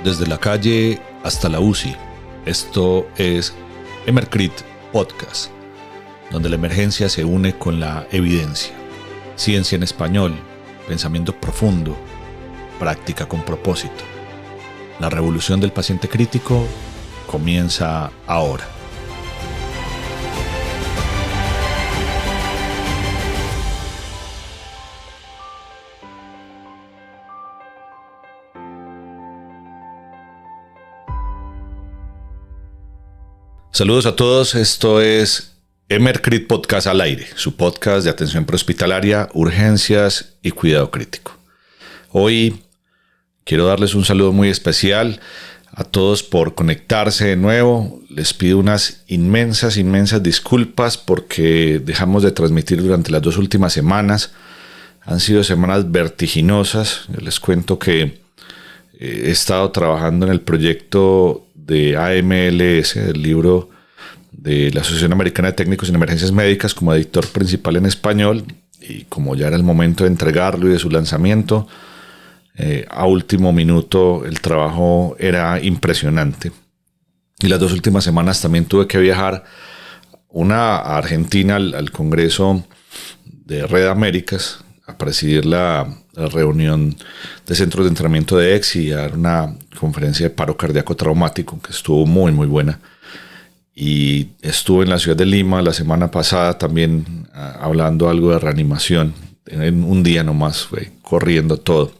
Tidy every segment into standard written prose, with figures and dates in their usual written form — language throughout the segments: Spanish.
desde la calle hasta la UCI. Esto es Emercrit Podcast, donde la emergencia se une con la evidencia. Ciencia en español, pensamiento profundo, práctica con propósito. La revolución del paciente crítico comienza ahora. Saludos a todos, esto es Emercrit Podcast al aire, su podcast de atención prehospitalaria, urgencias y cuidado crítico. Hoy quiero darles un saludo muy especial a todos por conectarse de nuevo. Les pido unas inmensas disculpas porque dejamos de transmitir durante las 2 últimas semanas. Han sido semanas vertiginosas. Yo les cuento que he estado trabajando en el proyecto de AMLS, el libro de la Asociación Americana de Técnicos en Emergencias Médicas, como editor principal en español, y como ya era el momento de entregarlo y de su lanzamiento, a último minuto el trabajo era impresionante. Y las 2 últimas semanas también tuve que viajar, una a Argentina al Congreso de Red Américas, a presidir la reunión de centros de entrenamiento de EXI y a dar una conferencia de paro cardíaco traumático que estuvo muy buena. Y estuve en la ciudad de Lima la semana pasada también hablando algo de reanimación. En un día nomás fue corriendo todo.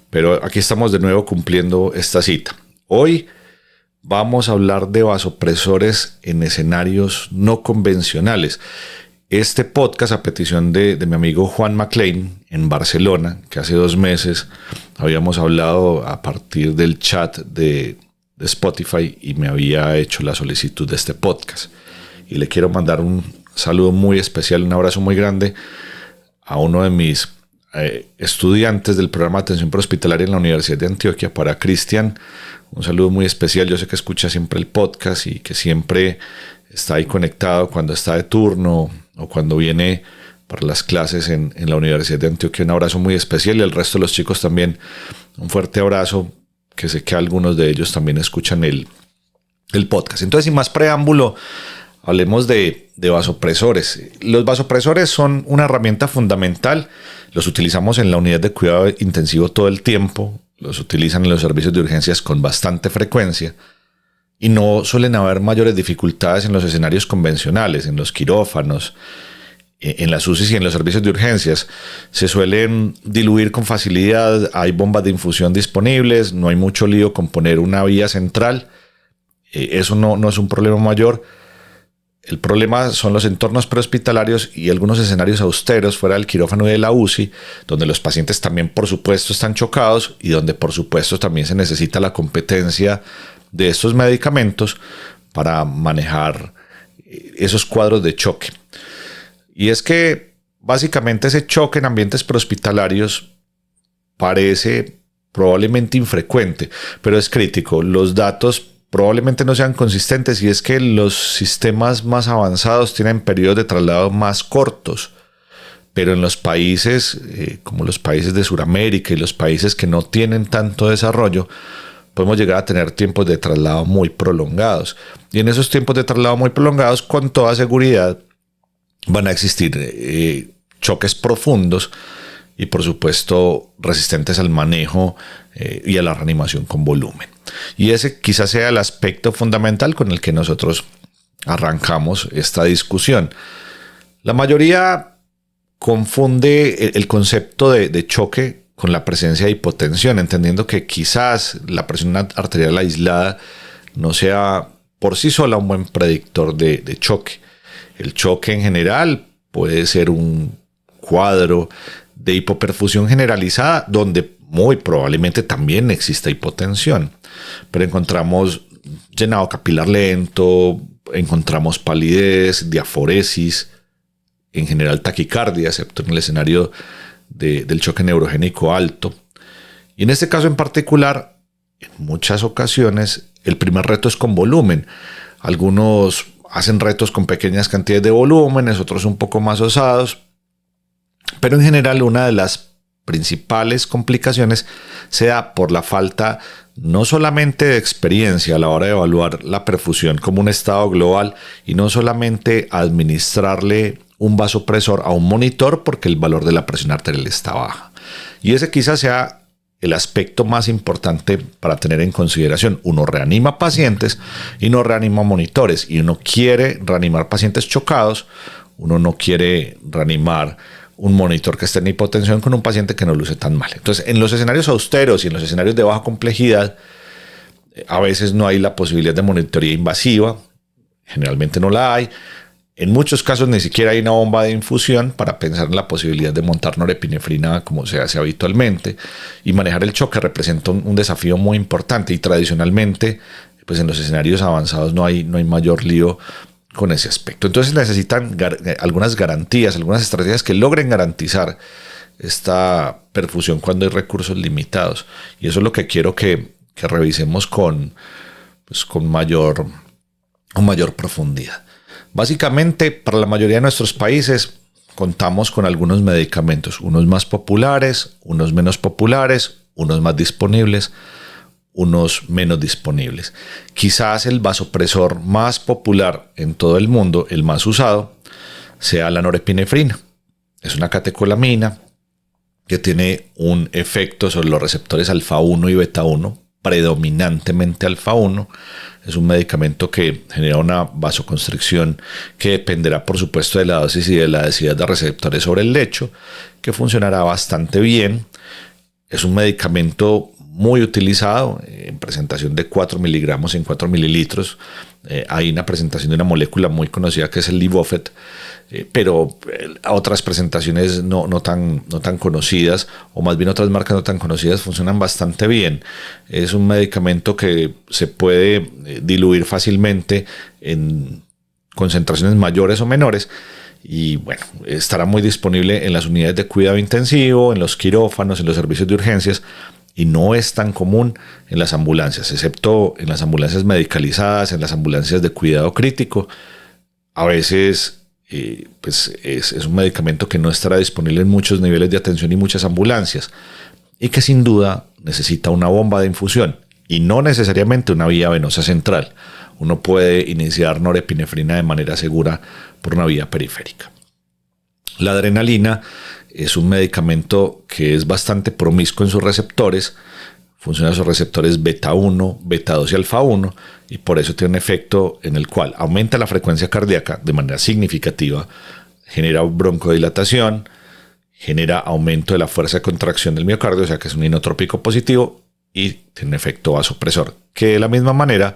Pero aquí estamos de nuevo cumpliendo esta cita. Hoy vamos a hablar de vasopresores en escenarios no convencionales. Este podcast a petición de mi amigo Juan McLean en Barcelona, que hace 2 meses habíamos hablado a partir del chat de Spotify y me había hecho la solicitud de este podcast. Y le quiero mandar un saludo muy especial, un abrazo muy grande a uno de mis estudiantes del programa de atención prehospitalaria en la Universidad de Antioquia, para Cristian. Un saludo muy especial. Yo sé que escucha siempre el podcast y que siempre está ahí conectado cuando está de turno o cuando viene para las clases en la Universidad de Antioquia. Un abrazo muy especial, y el resto de los chicos también un fuerte abrazo, que sé que algunos de ellos también escuchan el podcast. Entonces, sin más preámbulo, hablemos de vasopresores. Los vasopresores son una herramienta fundamental. Los utilizamos en la unidad de cuidado intensivo todo el tiempo. Los utilizan en los servicios de urgencias con bastante frecuencia. Y no suelen haber mayores dificultades en los escenarios convencionales, en los quirófanos, en las UCIs y en los servicios de urgencias. Se suelen diluir con facilidad, hay bombas de infusión disponibles, no hay mucho lío con poner una vía central. Eso no es un problema mayor. El problema son los entornos prehospitalarios y algunos escenarios austeros fuera del quirófano y de la UCI, donde los pacientes también, por supuesto, están chocados y donde, por supuesto, también se necesita la competencia de estos medicamentos para manejar esos cuadros de choque. Y es que básicamente ese choque en ambientes prehospitalarios parece probablemente infrecuente, pero es crítico. Los datos probablemente no sean consistentes, y es que los sistemas más avanzados tienen periodos de traslado más cortos, pero en los países como los países de Sudamérica y los países que no tienen tanto desarrollo, podemos llegar a tener tiempos de traslado muy prolongados. Y en esos tiempos de traslado muy prolongados, con toda seguridad, van a existir choques profundos y, por supuesto, resistentes al manejo y a la reanimación con volumen. Y ese quizás sea el aspecto fundamental con el que nosotros arrancamos esta discusión. La mayoría confunde el concepto de choque con la presencia de hipotensión, entendiendo que quizás la presión arterial aislada no sea por sí sola un buen predictor de choque. El choque en general puede ser un cuadro de hipoperfusión generalizada, donde muy probablemente también exista hipotensión, pero encontramos llenado capilar lento, encontramos palidez, diaforesis, en general taquicardia, excepto en el escenario del choque neurogénico alto. Y en este caso en particular, en muchas ocasiones, el primer reto es con volumen. Algunos hacen retos con pequeñas cantidades de volúmenes, otros un poco más osados, pero en general una de las principales complicaciones se da por la falta no solamente de experiencia a la hora de evaluar la perfusión como un estado global y no solamente administrarle un vasopresor a un monitor porque el valor de la presión arterial está baja. Y ese quizás sea el aspecto más importante para tener en consideración. Uno reanima pacientes y no reanima monitores, y uno quiere reanimar pacientes chocados, uno no quiere reanimar un monitor que esté en hipotensión con un paciente que no luce tan mal. Entonces, en los escenarios austeros y en los escenarios de baja complejidad, a veces no hay la posibilidad de monitoría invasiva, generalmente no la hay. En muchos casos ni siquiera hay una bomba de infusión para pensar en la posibilidad de montar norepinefrina como se hace habitualmente, y manejar el choque representa un desafío muy importante, y tradicionalmente pues en los escenarios avanzados no hay mayor lío con ese aspecto. Entonces necesitan algunas garantías, algunas estrategias que logren garantizar esta perfusión cuando hay recursos limitados, y eso es lo que quiero que revisemos con mayor profundidad. Básicamente, para la mayoría de nuestros países contamos con algunos medicamentos, unos más populares, unos menos populares, unos más disponibles, unos menos disponibles. Quizás el vasopresor más popular en todo el mundo, el más usado, sea la norepinefrina. Es una catecolamina que tiene un efecto sobre los receptores alfa 1 y beta 1, predominantemente alfa 1. Es un medicamento que genera una vasoconstricción que dependerá, por supuesto, de la dosis y de la densidad de receptores sobre el lecho, que funcionará bastante bien. Es un medicamento muy utilizado en presentación de 4 miligramos en 4 mililitros. Hay una presentación de una molécula muy conocida que es el Livofet, pero otras presentaciones no tan conocidas, o más bien otras marcas no tan conocidas, funcionan bastante bien. Es un medicamento que se puede diluir fácilmente en concentraciones mayores o menores, y bueno, estará muy disponible en las unidades de cuidado intensivo, en los quirófanos, en los servicios de urgencias, y no es tan común en las ambulancias, excepto en las ambulancias medicalizadas, en las ambulancias de cuidado crítico. A veces es un medicamento que no estará disponible en muchos niveles de atención y muchas ambulancias, y que sin duda necesita una bomba de infusión y no necesariamente una vía venosa central. Uno puede iniciar norepinefrina de manera segura por una vía periférica. La adrenalina es un medicamento que es bastante promiscuo en sus receptores, funciona en sus receptores beta 1, beta 2 y alfa 1, y por eso tiene un efecto en el cual aumenta la frecuencia cardíaca de manera significativa, genera broncodilatación, genera aumento de la fuerza de contracción del miocardio, o sea que es un inotrópico positivo, y tiene un efecto vasopresor, que de la misma manera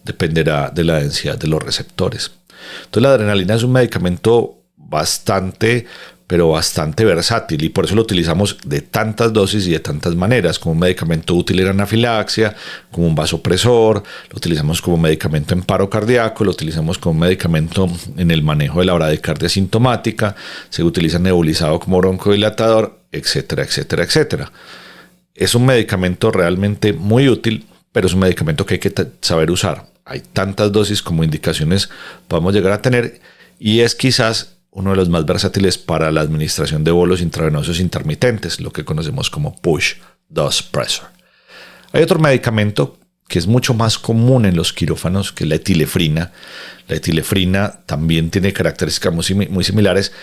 dependerá de la densidad de los receptores. Entonces la adrenalina es un medicamento bastante versátil, y por eso lo utilizamos de tantas dosis y de tantas maneras, como un medicamento útil en anafilaxia, como un vasopresor, lo utilizamos como medicamento en paro cardíaco, lo utilizamos como medicamento en el manejo de la bradicardia sintomática, se utiliza nebulizado como broncodilatador, etcétera, etcétera, etcétera. Es un medicamento realmente muy útil, pero es un medicamento que hay que saber usar. Hay tantas dosis como indicaciones podemos llegar a tener, y es quizás uno de los más versátiles para la administración de bolos intravenosos intermitentes, lo que conocemos como push dose pressor. Hay otro medicamento que es mucho más común en los quirófanos, que es la etilefrina. La etilefrina también tiene características muy similares.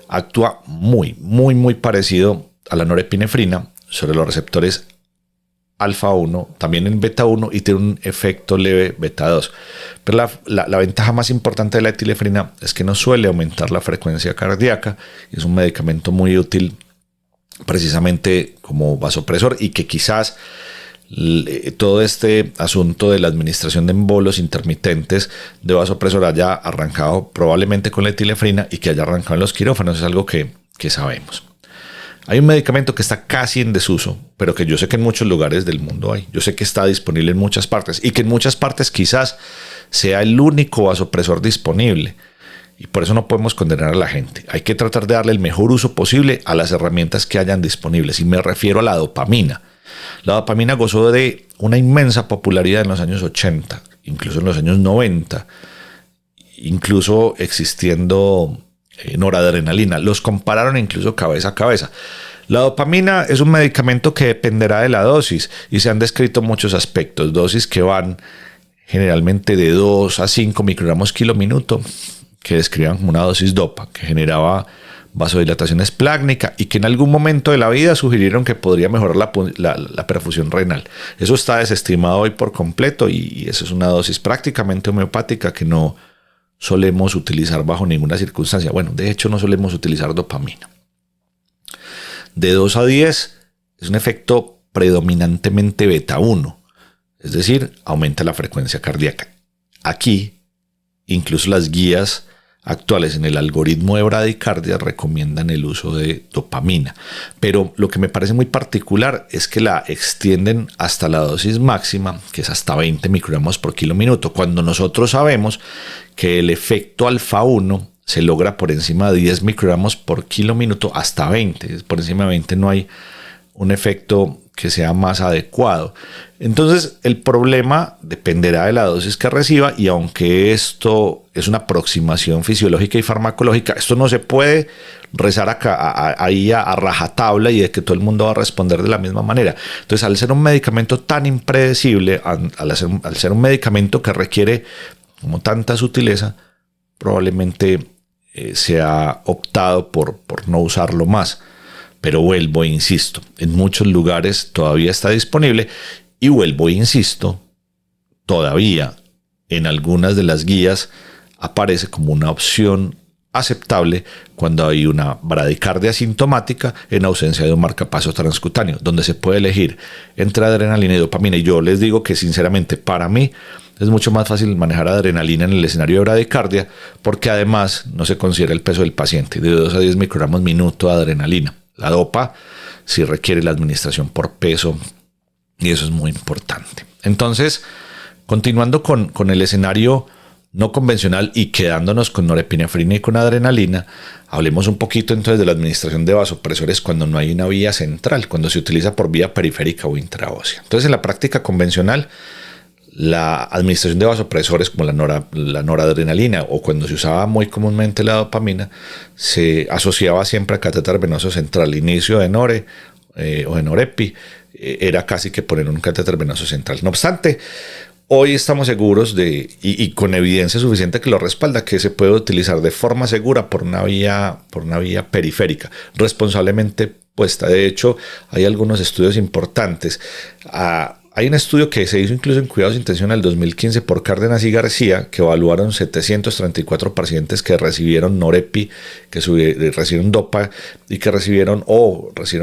Actúa muy parecido a la norepinefrina sobre los receptores alfa 1, también en beta 1, y tiene un efecto leve beta 2. Pero la ventaja más importante de la etilefrina es que no suele aumentar la frecuencia cardíaca. Es un medicamento muy útil precisamente como vasopresor, y que quizás todo este asunto de la administración de embolos intermitentes de vasopresor haya arrancado probablemente con la etilefrina, y que haya arrancado en los quirófanos. Es algo que sabemos. Hay un medicamento que está casi en desuso, pero que yo sé que en muchos lugares del mundo hay. Yo sé que está disponible en muchas partes, y que en muchas partes quizás sea el único vasopresor disponible. Y por eso no podemos condenar a la gente. Hay que tratar de darle el mejor uso posible a las herramientas que hayan disponibles. Y me refiero a la dopamina. La dopamina gozó de una inmensa popularidad en los años 80, incluso en los años 90, incluso existiendo noradrenalina. Los compararon incluso cabeza a cabeza. La dopamina es un medicamento que dependerá de la dosis y se han descrito muchos aspectos. Dosis que van generalmente de 2 a 5 microgramos kilo minuto, que describan como una dosis dopa, que generaba vasodilatación esplácnica y que en algún momento de la vida sugirieron que podría mejorar la perfusión renal. Eso está desestimado hoy por completo y eso es una dosis prácticamente homeopática que no solemos utilizar bajo ninguna circunstancia. Bueno, de hecho no solemos utilizar dopamina. De 2 a 10 es un efecto predominantemente beta 1, es decir, aumenta la frecuencia cardíaca. Aquí, incluso las guías actuales en el algoritmo de bradicardia recomiendan el uso de dopamina, pero lo que me parece muy particular es que la extienden hasta la dosis máxima, que es hasta 20 microgramos por kilo minuto, cuando nosotros sabemos que el efecto alfa 1 se logra por encima de 10 microgramos por kilo minuto hasta 20. Por encima de 20 no hay un efecto que sea más adecuado. Entonces el problema dependerá de la dosis que reciba y aunque esto es una aproximación fisiológica y farmacológica, esto no se puede rezar ahí a rajatabla y de que todo el mundo va a responder de la misma manera. Entonces al ser un medicamento tan impredecible, al ser un medicamento que requiere como tanta sutileza, probablemente se ha optado por no usarlo más. Pero vuelvo e insisto, en muchos lugares todavía está disponible y vuelvo e insisto, todavía en algunas de las guías aparece como una opción aceptable cuando hay una bradicardia asintomática en ausencia de un marcapasos transcutáneo, donde se puede elegir entre adrenalina y dopamina. Y yo les digo que sinceramente para mí es mucho más fácil manejar adrenalina en el escenario de bradicardia porque además no se considera el peso del paciente, de 2 a 10 microgramos minuto de adrenalina. La dopa sí requiere la administración por peso y eso es muy importante. Entonces, continuando con el escenario no convencional y quedándonos con norepinefrina y con adrenalina, hablemos un poquito entonces de la administración de vasopresores cuando no hay una vía central, cuando se utiliza por vía periférica o intraósea. Entonces, en la práctica convencional, la administración de vasopresores como la noradrenalina o cuando se usaba muy comúnmente la dopamina se asociaba siempre a catéter venoso central. Inicio de nore o de norepi era casi que poner un catéter venoso central. No obstante, hoy estamos seguros y con evidencia suficiente que lo respalda, que se puede utilizar de forma segura por una vía periférica, responsablemente puesta. De hecho, hay algunos estudios importantes. Hay un estudio que se hizo incluso en cuidados intensiva en el 2015 por Cárdenas y García, que evaluaron 734 pacientes que recibieron norepi, que recibieron dopa y que recibieron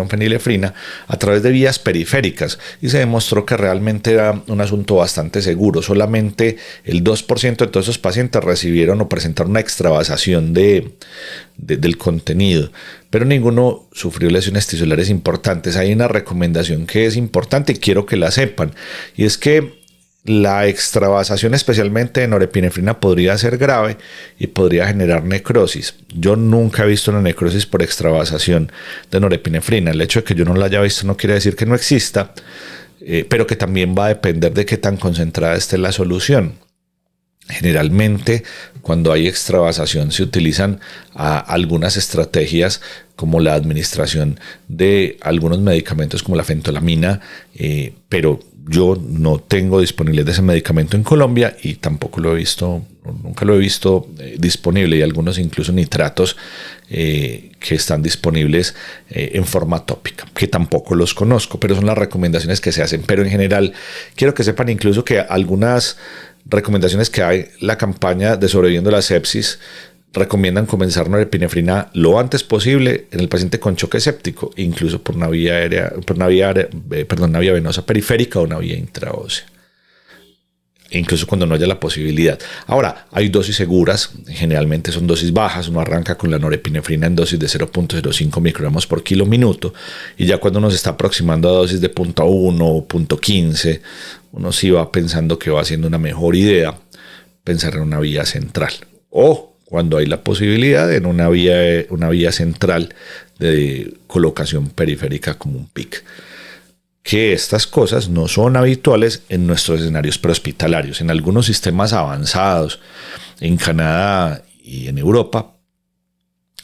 fenilefrina a través de vías periféricas. Y se demostró que realmente era un asunto bastante seguro. Solamente el 2% de todos esos pacientes recibieron o presentaron una extravasación del contenido, pero ninguno sufrió lesiones tisulares importantes. Hay una recomendación que es importante y quiero que la sepan, y es que la extravasación especialmente de norepinefrina podría ser grave y podría generar necrosis. Yo nunca he visto una necrosis por extravasación de norepinefrina. El hecho de que yo no la haya visto no quiere decir que no exista, pero que también va a depender de qué tan concentrada esté la solución. Generalmente, cuando hay extravasación, se utilizan algunas estrategias como la administración de algunos medicamentos como la fentolamina, pero yo no tengo disponible de ese medicamento en Colombia y tampoco lo he visto, nunca lo he visto disponible, y algunos incluso nitratos que están disponibles en forma tópica, que tampoco los conozco, pero son las recomendaciones que se hacen. Pero en general, quiero que sepan incluso que algunas recomendaciones que hay, la campaña de Sobreviviendo la Sepsis recomiendan comenzar norepinefrina lo antes posible en el paciente con choque séptico, incluso por una vía venosa periférica o una vía intraósea, incluso cuando no haya la posibilidad. Ahora, hay dosis seguras, generalmente son dosis bajas. Uno arranca con la norepinefrina en dosis de 0.05 microgramos por kilo minuto, y ya cuando uno se está aproximando a dosis de 0.1 o 0.15, uno sí va pensando que va siendo una mejor idea pensar en una vía central, o cuando hay la posibilidad en una vía central de colocación periférica como un PIC. Que estas cosas no son habituales en nuestros escenarios prehospitalarios. En algunos sistemas avanzados, en Canadá y en Europa,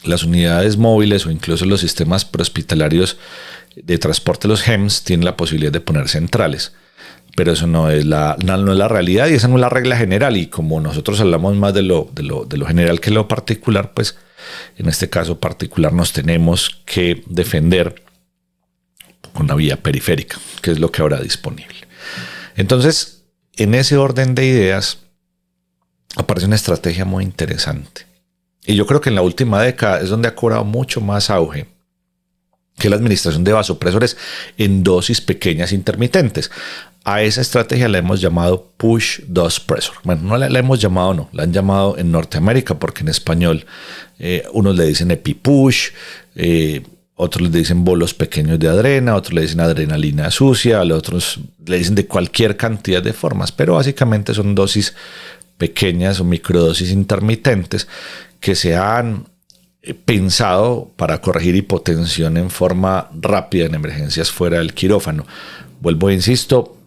las unidades móviles o incluso los sistemas prehospitalarios de transporte, los HEMS, tienen la posibilidad de poner centrales. Pero eso no es la realidad y esa no es la regla general. Y como nosotros hablamos más de lo general que lo particular, pues en este caso particular nos tenemos que defender con la vía periférica, que es lo que habrá disponible. Entonces, en ese orden de ideas, aparece una estrategia muy interesante. Y yo creo que en la última década es donde ha cobrado mucho más auge, que la administración de vasopresores en dosis pequeñas intermitentes. A esa estrategia la hemos llamado push dose pressor. Bueno, no la hemos llamado, no, la han llamado en Norteamérica, porque en español unos le dicen epipush, otros le dicen bolos pequeños de adrena, otros le dicen adrenalina sucia, otros le dicen de cualquier cantidad de formas, pero básicamente son dosis pequeñas o microdosis intermitentes que se han pensado para corregir hipotensión en forma rápida en emergencias fuera del quirófano. Vuelvo e insisto,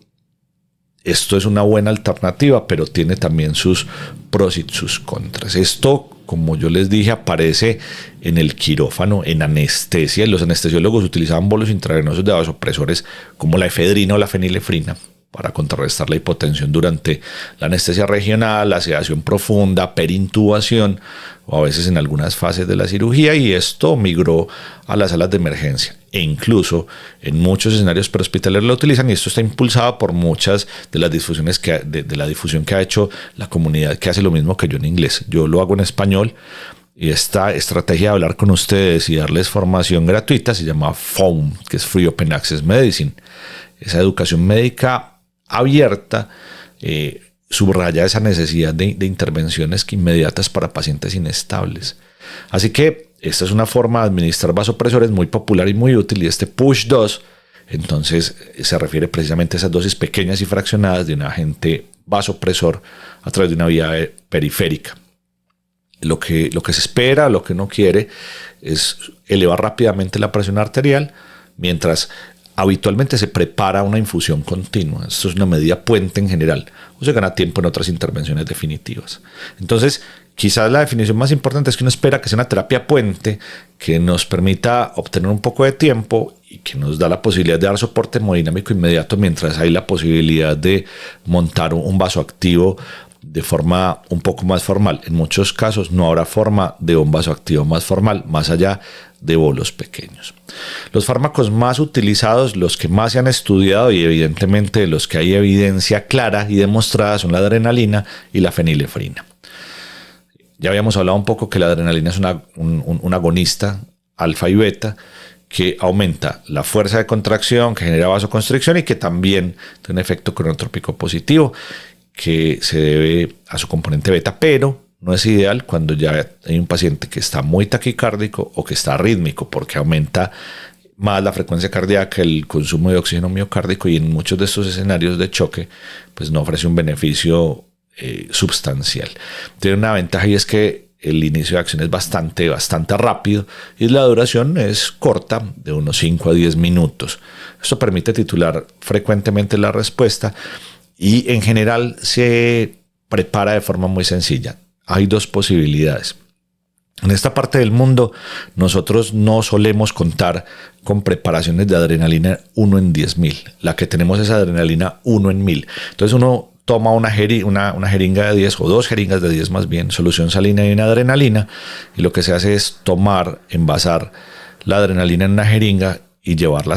esto es una buena alternativa, pero tiene también sus pros y sus contras. Esto, como yo les dije, aparece en el quirófano, en anestesia. Los anestesiólogos utilizaban bolos intravenosos de vasopresores como la efedrina o la fenilefrina para contrarrestar la hipotensión durante la anestesia regional, la sedación profunda, perintubación o a veces en algunas fases de la cirugía, y esto migró a las salas de emergencia e incluso en muchos escenarios prehospitalarios lo utilizan, y esto está impulsado por muchas de las difusiones de la difusión que ha hecho la comunidad que hace lo mismo que yo en inglés. Yo lo hago en español. Y esta estrategia de hablar con ustedes y darles formación gratuita se llama FOAM, que es Free Open Access Medicine. Esa educación médica abierta subraya esa necesidad de intervenciones inmediatas para pacientes inestables. Así que esta es una forma de administrar vasopresores muy popular y muy útil, y este push dose entonces se refiere precisamente a esas dosis pequeñas y fraccionadas de un agente vasopresor a través de una vía periférica. Lo que se espera, lo que uno quiere, es elevar rápidamente la presión arterial mientras habitualmente se prepara una infusión continua. Esto es una medida puente en general, o se gana tiempo en otras intervenciones definitivas. Entonces, quizás la definición más importante es que uno espera que sea una terapia puente que nos permita obtener un poco de tiempo y que nos da la posibilidad de dar soporte hemodinámico inmediato mientras hay la posibilidad de montar un vasoactivo de forma un poco más formal. En muchos casos no habrá forma de un vasoactivo más formal, más allá de bolos pequeños. Los fármacos más utilizados, los que más se han estudiado y evidentemente los que hay evidencia clara y demostrada, son la adrenalina y la fenilefrina. Ya habíamos hablado un poco que la adrenalina es un agonista alfa y beta que aumenta la fuerza de contracción, que genera vasoconstricción y que también tiene un efecto cronotrópico positivo que se debe a su componente beta, pero no es ideal cuando ya hay un paciente que está muy taquicárdico o que está arrítmico, porque aumenta más la frecuencia cardíaca, el consumo de oxígeno miocárdico, y en muchos de estos escenarios de choque pues no ofrece un beneficio substancial. Tiene una ventaja, y es que el inicio de acción es bastante rápido y la duración es corta, de unos 5 a 10 minutos. Esto permite titular frecuentemente la respuesta y en general se prepara de forma muy sencilla. Hay dos posibilidades. En esta parte del mundo nosotros no solemos contar con preparaciones de adrenalina 1 en 10.000. La que tenemos es adrenalina 1 en 1.000. Entonces uno toma una jeringa de 10 o 2 jeringas de 10 más bien, solución salina y una adrenalina, y lo que se hace es envasar la adrenalina en una jeringa y llevarla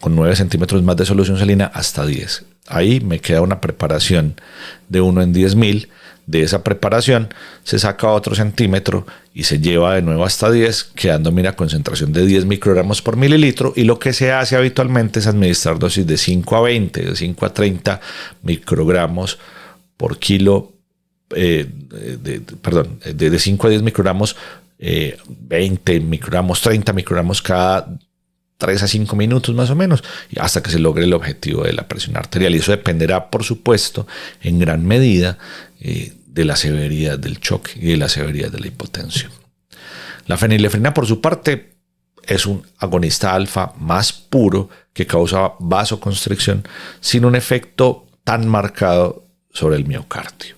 con 9 centímetros más de solución salina hasta 10. Ahí me queda una preparación de 1 en 10.000. De esa preparación se saca otro centímetro y se lleva de nuevo hasta 10, quedándome una concentración de 10 microgramos por mililitro. Y lo que se hace habitualmente es administrar dosis de 5 a 20, de 5 a 30 microgramos por kilo, de 5 a 10 microgramos, 20 microgramos, 30 microgramos cada 3 a 5 minutos más o menos, hasta que se logre el objetivo de la presión arterial. Y eso dependerá, por supuesto, en gran medida de la severidad del choque y de la severidad de la hipotensión. La fenilefrina, por su parte, es un agonista alfa más puro que causa vasoconstricción sin un efecto tan marcado sobre el miocardio.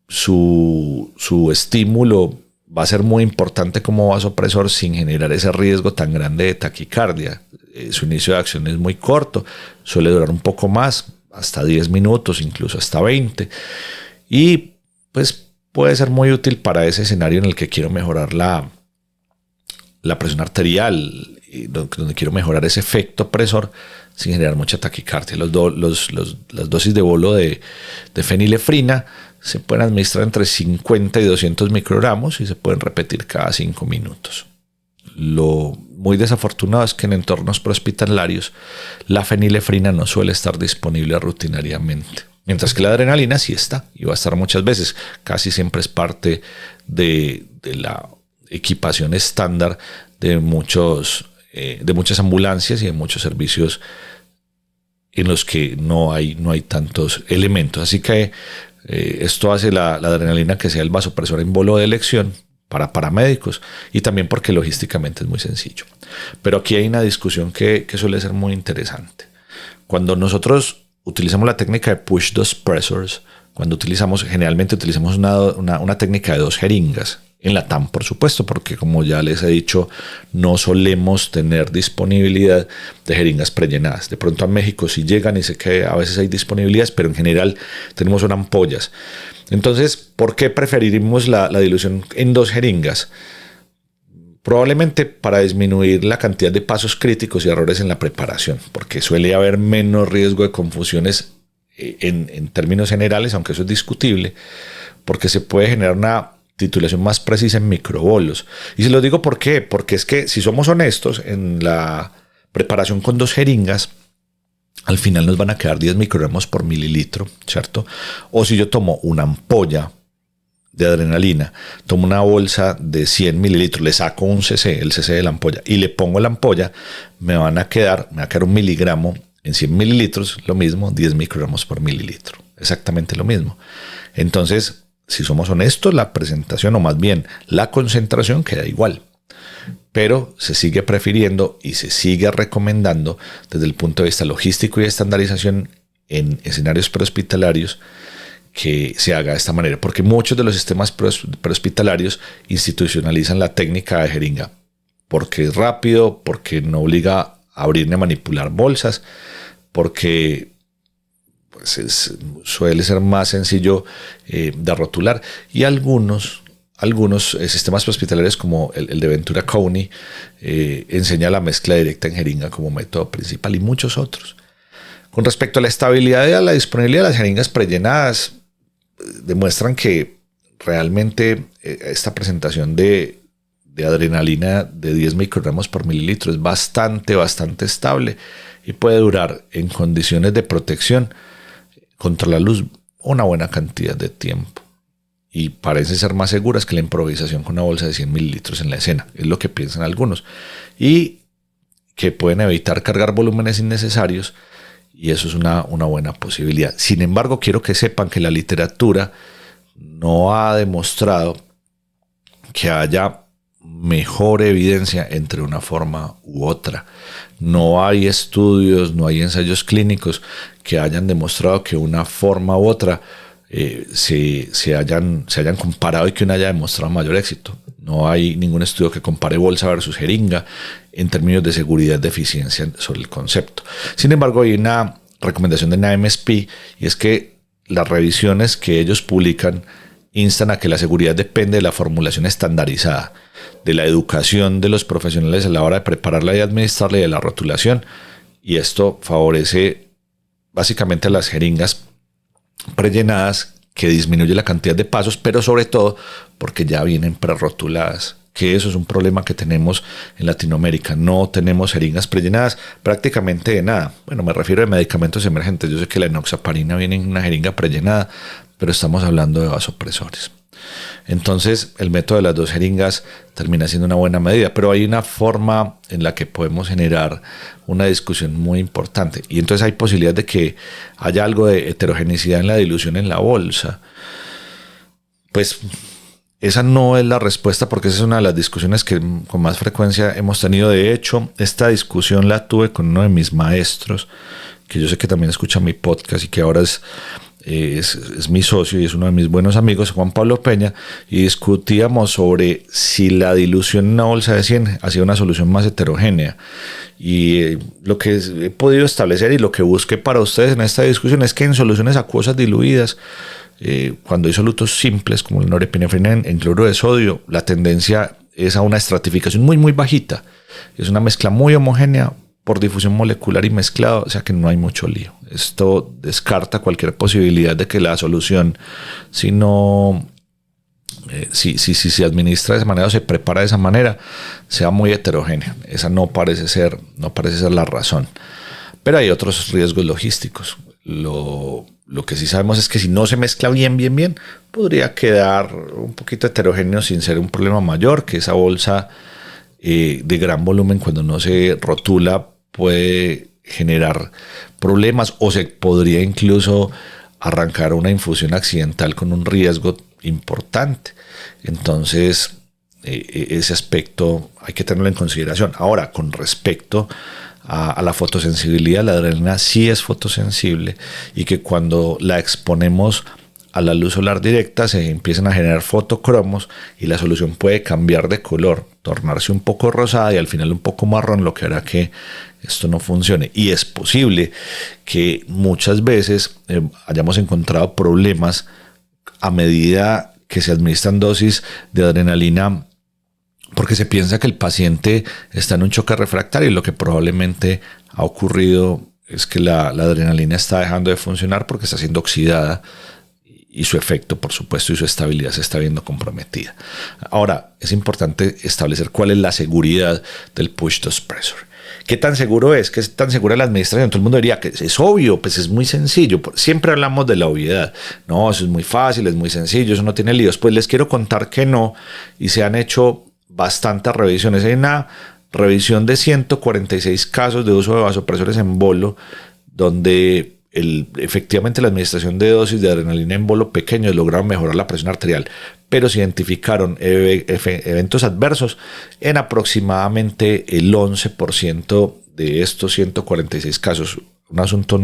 Su estímulo va a ser muy importante como vasopresor sin generar ese riesgo tan grande de taquicardia. Su inicio de acción es muy corto, suele durar un poco más, hasta 10 minutos, incluso hasta 20. Y pues puede ser muy útil para ese escenario en el que quiero mejorar la presión arterial, donde quiero mejorar ese efecto presor sin generar mucha taquicardia. Las dosis de bolo de fenilefrina se pueden administrar entre 50 y 200 microgramos y se pueden repetir cada 5 minutos. Lo muy desafortunado es que en entornos prehospitalarios la fenilefrina no suele estar disponible rutinariamente, mientras que la adrenalina sí está y va a estar muchas veces. Casi siempre es parte de la equipación estándar de muchas ambulancias y de muchos servicios en los que no hay tantos elementos. Así que esto hace la adrenalina que sea el vasopresor en bolo de elección para paramédicos y también porque logísticamente es muy sencillo. Pero aquí hay una discusión que suele ser muy interesante. Cuando nosotros utilizamos la técnica de push dose pressors, generalmente utilizamos una técnica de 2 jeringas, en la TAM, por supuesto, porque como ya les he dicho, no solemos tener disponibilidad de jeringas prellenadas. De pronto a México sí llegan y sé que a veces hay disponibilidades, pero en general tenemos son ampollas. Entonces, ¿por qué preferimos la dilución en 2 jeringas? Probablemente para disminuir la cantidad de pasos críticos y errores en la preparación, porque suele haber menos riesgo de confusiones en términos generales, aunque eso es discutible, porque se puede generar una titulación más precisa en microbolos. Y se lo digo ¿por qué? Porque es que si somos honestos, en la preparación con 2 jeringas, al final nos van a quedar 10 microgramos por mililitro, ¿cierto? O si yo tomo una ampolla de adrenalina, tomo una bolsa de 100 mililitros, le saco el cc de la ampolla y le pongo la ampolla, me va a quedar 1 miligramo en 100 mililitros, lo mismo, 10 microgramos por mililitro, exactamente lo mismo. Entonces, si somos honestos, la presentación, o más bien la concentración, queda igual. Pero se sigue prefiriendo y se sigue recomendando desde el punto de vista logístico y de estandarización en escenarios prehospitalarios que se haga de esta manera, porque muchos de los sistemas prehospitalarios institucionalizan la técnica de jeringa, porque es rápido, porque no obliga a abrir ni a manipular bolsas, porque pues suele ser más sencillo de rotular. Y algunos sistemas prehospitalarios como el de Ventura County enseña la mezcla directa en jeringa como método principal, y muchos otros. Con respecto a la estabilidad y a la disponibilidad de las jeringas prellenadas, demuestran que realmente esta presentación de adrenalina de 10 microgramos por mililitro es bastante estable y puede durar en condiciones de protección contra la luz una buena cantidad de tiempo. Y parece ser más seguras que la improvisación con una bolsa de 100 mililitros en la escena, es lo que piensan algunos. Y que pueden evitar cargar volúmenes innecesarios, y eso es una buena posibilidad. Sin embargo, quiero que sepan que la literatura no ha demostrado que haya mejor evidencia entre una forma u otra. No hay estudios, no hay ensayos clínicos que hayan demostrado que una forma u otra se hayan comparado y que una haya demostrado mayor éxito. No hay ningún estudio que compare bolsa versus jeringa en términos de seguridad, de eficiencia sobre el concepto. Sin embargo, hay una recomendación de NAMSP, y es que las revisiones que ellos publican instan a que la seguridad depende de la formulación estandarizada, de la educación de los profesionales a la hora de prepararla y administrarla, y de la rotulación. Y esto favorece básicamente a las jeringas prellenadas, que disminuye la cantidad de pasos, pero sobre todo porque ya vienen prerrotuladas, que eso es un problema que tenemos en Latinoamérica. No tenemos jeringas prellenadas prácticamente de nada. Bueno, me refiero a medicamentos emergentes. Yo sé que la enoxaparina viene en una jeringa prellenada, pero estamos hablando de vasopresores. Entonces, el método de las 2 jeringas termina siendo una buena medida, pero hay una forma en la que podemos generar una discusión muy importante, y entonces hay posibilidad de que haya algo de heterogeneidad en la dilución en la bolsa. Pues esa no es la respuesta, porque esa es una de las discusiones que con más frecuencia hemos tenido. De hecho, esta discusión la tuve con uno de mis maestros, que yo sé que también escucha mi podcast y que ahora es es mi socio y es uno de mis buenos amigos, Juan Pablo Peña, y discutíamos sobre si la dilución en una bolsa de 100 hacía una solución más heterogénea. Y lo que he podido establecer y lo que busqué para ustedes en esta discusión es que en soluciones acuosas diluidas, cuando hay solutos simples como la norepinefrina en cloruro de sodio, la tendencia es a una estratificación muy muy bajita. Es una mezcla muy homogénea por difusión molecular y mezclado, o sea que no hay mucho lío. Esto descarta cualquier posibilidad de que la solución, si se administra de esa manera o se prepara de esa manera, sea muy heterogénea. Esa no parece ser la razón. Pero hay otros riesgos logísticos. Lo que sí sabemos es que si no se mezcla bien, podría quedar un poquito heterogéneo sin ser un problema mayor, que esa bolsa de gran volumen, cuando no se rotula, puede generar problemas o se podría incluso arrancar una infusión accidental con un riesgo importante. Entonces, ese aspecto hay que tenerlo en consideración. Ahora, con respecto a la fotosensibilidad, la adrenalina sí es fotosensible y que cuando la exponemos a la luz solar directa se empiezan a generar fotocromos y la solución puede cambiar de color, tornarse un poco rosada y al final un poco marrón, lo que hará que esto no funcione. Y es posible que muchas veces hayamos encontrado problemas a medida que se administran dosis de adrenalina, porque se piensa que el paciente está en un choque refractario y lo que probablemente ha ocurrido es que la adrenalina está dejando de funcionar porque está siendo oxidada y su efecto, por supuesto, y su estabilidad se está viendo comprometida. Ahora, es importante establecer cuál es la seguridad del push-dose pressor. ¿Qué tan seguro es? ¿Qué es tan segura la administración? Todo el mundo diría que es obvio, pues es muy sencillo. Siempre hablamos de la obviedad. No, eso es muy fácil, es muy sencillo, eso no tiene líos. Pues les quiero contar que no, y se han hecho bastantes revisiones. Hay una revisión de 146 casos de uso de vasopresores en bolo, donde efectivamente la administración de dosis de adrenalina en bolo pequeños lograron mejorar la presión arterial, pero se identificaron eventos adversos en aproximadamente el 11% de estos 146 casos. Un asunto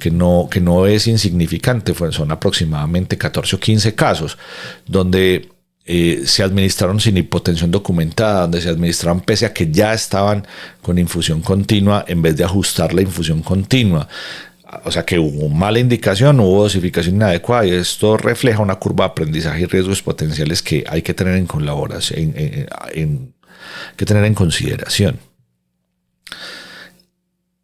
que no es insignificante, son aproximadamente 14 o 15 casos, donde se administraron sin hipotensión documentada, donde se administraron pese a que ya estaban con infusión continua en vez de ajustar la infusión continua. O sea que hubo mala indicación, hubo dosificación inadecuada y esto refleja una curva de aprendizaje y riesgos potenciales que hay que tener en colaboración, que tener en consideración.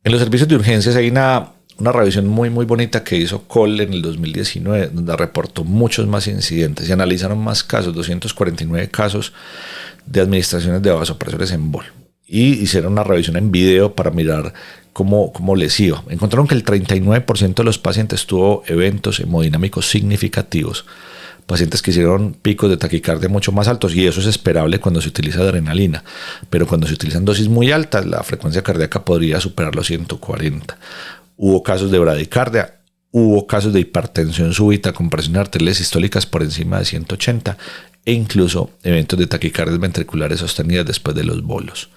En los servicios de urgencias hay una revisión muy muy bonita que hizo Cole en el 2019, donde reportó muchos más incidentes y analizaron más casos, 249 casos de administraciones de vasopresores en bol. Y hicieron una revisión en video para mirar cómo les iba. Encontraron que el 39% de los pacientes tuvo eventos hemodinámicos significativos. Pacientes que hicieron picos de taquicardia mucho más altos, y eso es esperable cuando se utiliza adrenalina. Pero cuando se utilizan dosis muy altas, la frecuencia cardíaca podría superar los 140. Hubo casos de bradicardia, hubo casos de hipertensión súbita con presiones arteriales sistólicas por encima de 180 e incluso eventos de taquicardias ventriculares sostenidas después de los bolos.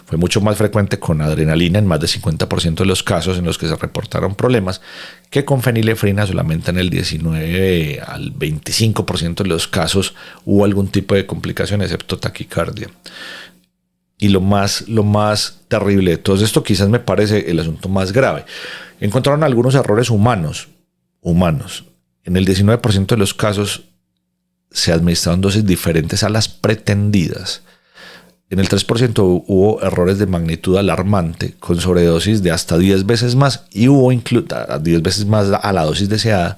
Fue mucho más frecuente con adrenalina en más del 50% de los casos en los que se reportaron problemas que con fenilefrina. Solamente en el 19 al 25% de los casos hubo algún tipo de complicación excepto taquicardia. Y lo más terrible de todo esto, quizás me parece el asunto más grave, encontraron algunos errores humanos. En el 19% de los casos se administraron dosis diferentes a las pretendidas. En el 3% hubo errores de magnitud alarmante, con sobredosis de hasta 10 veces más, y hubo 10 veces más a la dosis deseada.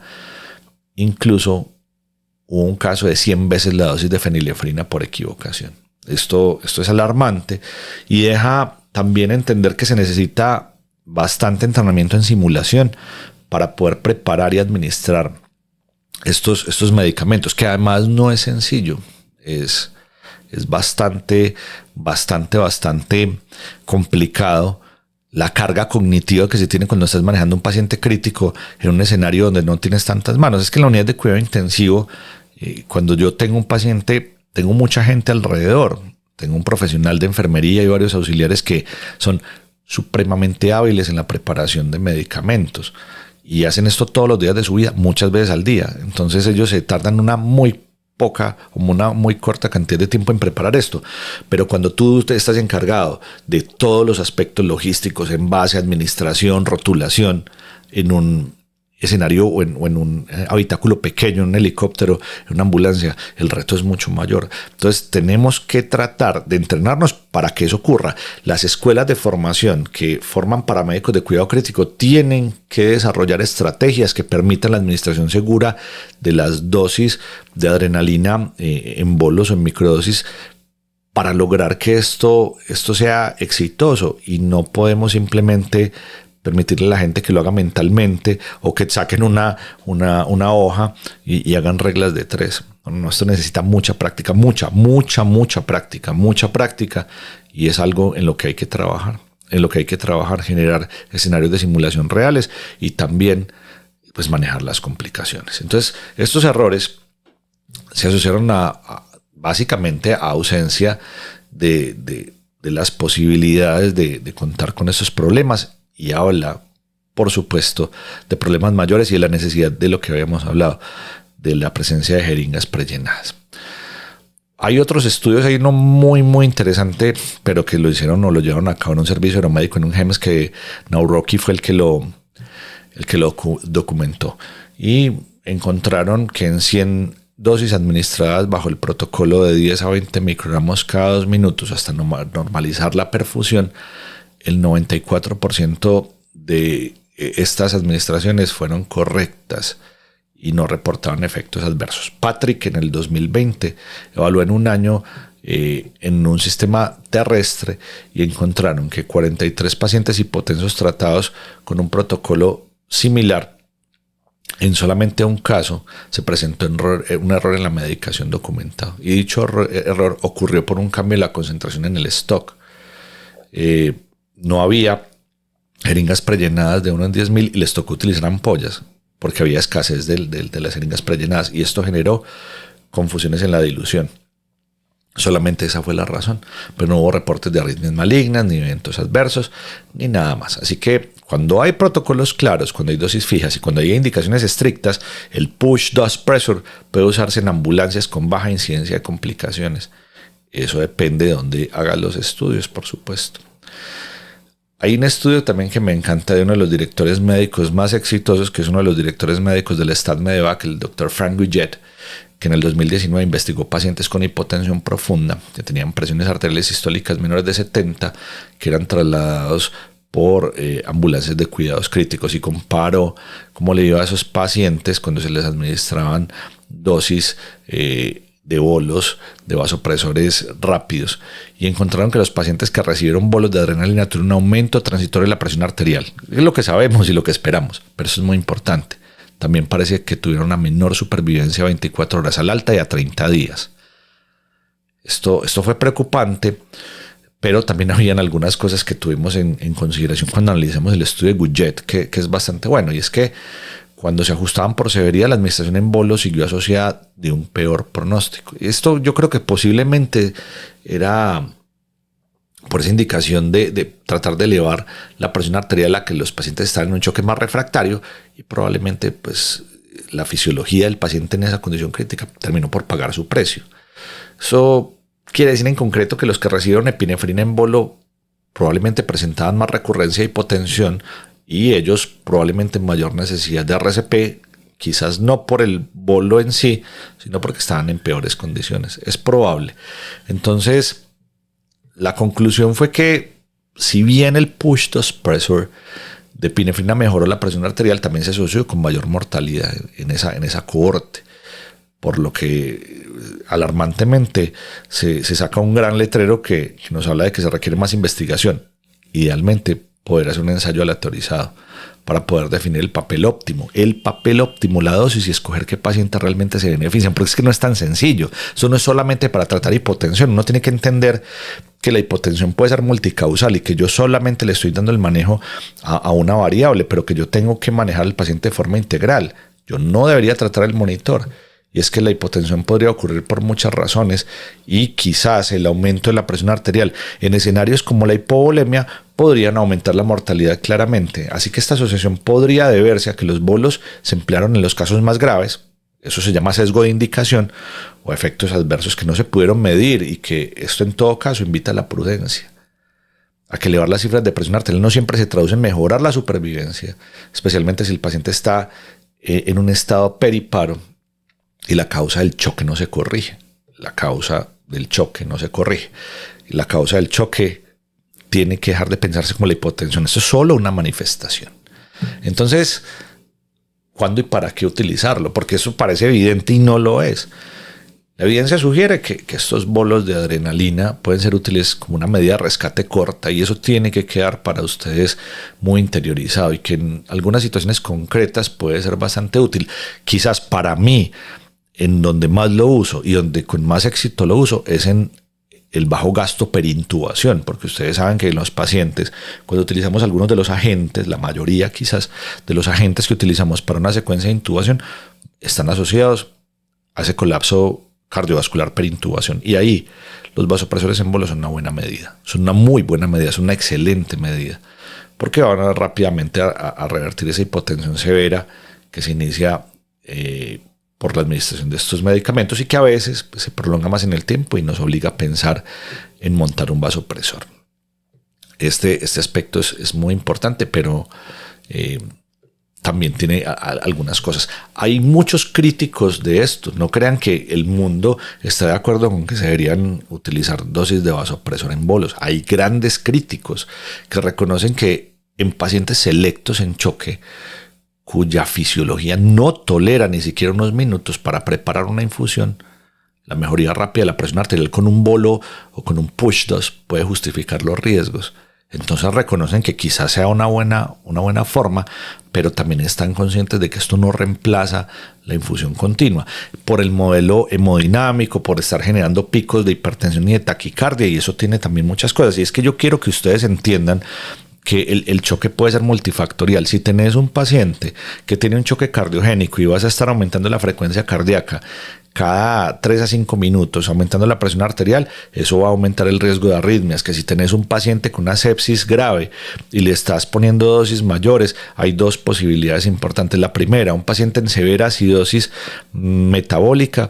Incluso hubo un caso de 100 veces la dosis de fenilefrina por equivocación. Esto es alarmante y deja también entender que se necesita bastante entrenamiento en simulación para poder preparar y administrar estos medicamentos, que además no es sencillo. Es bastante complicado la carga cognitiva que se tiene cuando estás manejando un paciente crítico en un escenario donde no tienes tantas manos. Es que en la unidad de cuidado intensivo, cuando yo tengo un paciente, tengo mucha gente alrededor. Tengo un profesional de enfermería y varios auxiliares que son supremamente hábiles en la preparación de medicamentos. y hacen esto todos los días de su vida, muchas veces al día. Entonces ellos se tardan una muy corta cantidad de tiempo en preparar esto. Pero cuando tú estás encargado de todos los aspectos logísticos, envase, administración, rotulación, en un escenario o en un habitáculo pequeño, en un helicóptero, en una ambulancia, el reto es mucho mayor. Entonces tenemos que tratar de entrenarnos para que eso ocurra. Las escuelas de formación que forman paramédicos de cuidado crítico tienen que desarrollar estrategias que permitan la administración segura de las dosis de adrenalina en bolos o en microdosis para lograr que esto sea exitoso, y no podemos simplemente permitirle a la gente que lo haga mentalmente o que saquen una hoja y hagan reglas de 3. No, esto necesita mucha práctica, mucha práctica, y es algo en lo que hay que trabajar, generar escenarios de simulación reales y también pues manejar las complicaciones. Entonces, estos errores se asociaron básicamente a ausencia de las posibilidades de contar con esos problemas, y habla, por supuesto, de problemas mayores y de la necesidad de lo que habíamos hablado, de la presencia de jeringas prellenadas. Hay otros estudios, hay uno muy interesante, pero que lo hicieron o lo llevaron a cabo en un servicio aeromédico en un GEMS, que Nauroki fue el que lo documentó. Y encontraron que en 100 dosis administradas bajo el protocolo de 10 a 20 microgramos cada 2 minutos hasta normalizar la perfusión, el 94% de estas administraciones fueron correctas y no reportaban efectos adversos. Patrick en el 2020 evaluó en un año en un sistema terrestre y encontraron que 43 pacientes hipotensos tratados con un protocolo similar, en solamente un caso se presentó un error en la medicación documentado, y dicho error ocurrió por un cambio en la concentración en el stock. No había jeringas prellenadas de 1 en 10.000 y les tocó utilizar ampollas porque había escasez de las jeringas prellenadas, y esto generó confusiones en la dilución. Solamente esa fue la razón, pero no hubo reportes de arritmias malignas, ni eventos adversos, ni nada más. Así que cuando hay protocolos claros, cuando hay dosis fijas y cuando hay indicaciones estrictas, el push dose pressure puede usarse en ambulancias con baja incidencia de complicaciones. Eso depende de dónde hagan los estudios, por supuesto. Hay un estudio también que me encanta de uno de los directores médicos más exitosos, que es uno de los directores médicos del Stade Medevac, el Dr. Frank Guillet, que en el 2019 investigó pacientes con hipotensión profunda que tenían presiones arteriales sistólicas menores de 70, que eran trasladados por ambulancias de cuidados críticos, y comparó cómo le iba a esos pacientes cuando se les administraban dosis de bolos de vasopresores rápidos, y encontraron que los pacientes que recibieron bolos de adrenalina tuvieron un aumento transitorio de la presión arterial. Es lo que sabemos y lo que esperamos, pero eso es muy importante. También parece que tuvieron una menor supervivencia a 24 horas al alta y a 30 días. Esto fue preocupante, pero también habían algunas cosas que tuvimos en consideración cuando analizamos el estudio de Guillet, que es bastante bueno, y es que cuando se ajustaban por severidad, la administración en bolos siguió asociada de un peor pronóstico. Esto yo creo que posiblemente era por esa indicación de tratar de elevar la presión arterial a que los pacientes estaban en un choque más refractario, y probablemente pues la fisiología del paciente en esa condición crítica terminó por pagar su precio. Eso quiere decir en concreto que los que recibieron epinefrina en bolo probablemente presentaban más recurrencia de hipotensión, y ellos probablemente mayor necesidad de RCP, quizás no por el bolo en sí, sino porque estaban en peores condiciones. Es probable. Entonces, la conclusión fue que si bien el push dose pressure de epinefrina mejoró la presión arterial, también se asoció con mayor mortalidad en esa cohorte, por lo que alarmantemente se saca un gran letrero que nos habla de que se requiere más investigación. Idealmente poder hacer un ensayo aleatorizado para poder definir el papel óptimo, la dosis, y escoger qué pacientes realmente se benefician, porque es que no es tan sencillo. Eso no es solamente para tratar hipotensión. Uno tiene que entender que la hipotensión puede ser multicausal y que yo solamente le estoy dando el manejo a una variable, pero que yo tengo que manejar al paciente de forma integral. Yo no debería tratar el monitor Y es que la hipotensión podría ocurrir por muchas razones y quizás el aumento de la presión arterial en escenarios como la hipovolemia podrían aumentar la mortalidad claramente. Así que esta asociación podría deberse a que los bolos se emplearon en los casos más graves. Eso se llama sesgo de indicación o efectos adversos que no se pudieron medir, y que esto en todo caso invita a la prudencia. A que elevar las cifras de presión arterial no siempre se traduce en mejorar la supervivencia, especialmente si el paciente está en un estado periparo y la causa del choque no se corrige. La causa del choque no se corrige. Y la causa del choque tiene que dejar de pensarse como la hipotensión. Esto es solo una manifestación. Entonces, ¿cuándo y para qué utilizarlo? Porque eso parece evidente y no lo es. La evidencia sugiere que estos bolos de adrenalina pueden ser útiles como una medida de rescate corta, y eso tiene que quedar para ustedes muy interiorizado, y que en algunas situaciones concretas puede ser bastante útil. Quizás para mí, en donde más lo uso y donde con más éxito lo uso, es en el bajo gasto perintubación, porque ustedes saben que en los pacientes, cuando utilizamos algunos de los agentes, la mayoría quizás de los agentes que utilizamos para una secuencia de intubación, están asociados a ese colapso cardiovascular perintubación, y ahí los vasopresores en bolos son una buena medida, son una muy buena medida, son una excelente medida, porque van a rápidamente a revertir esa hipotensión severa que se inicia por la administración de estos medicamentos, y que a veces pues, se prolonga más en el tiempo y nos obliga a pensar en montar un vasopresor. Este aspecto es muy importante, pero también tiene algunas cosas. Hay muchos críticos de esto. No crean que el mundo está de acuerdo con que se deberían utilizar dosis de vasopresor en bolos. Hay grandes críticos que reconocen que en pacientes selectos en choque, cuya fisiología no tolera ni siquiera unos minutos para preparar una infusión, la mejoría rápida de la presión arterial con un bolo o con un push dose puede justificar los riesgos. Entonces reconocen que quizás sea una buena forma, pero también están conscientes de que esto no reemplaza la infusión continua, por el modelo hemodinámico, por estar generando picos de hipertensión y de taquicardia, y eso tiene también muchas cosas. Y es que yo quiero que ustedes entiendan que el choque puede ser multifactorial. Si tenés un paciente que tiene un choque cardiogénico y vas a estar aumentando la frecuencia cardíaca cada 3 a 5 minutos, aumentando la presión arterial, eso va a aumentar el riesgo de arritmias. Que si tenés un paciente con una sepsis grave y le estás poniendo dosis mayores, hay dos posibilidades importantes. La primera, un paciente en severa acidosis metabólica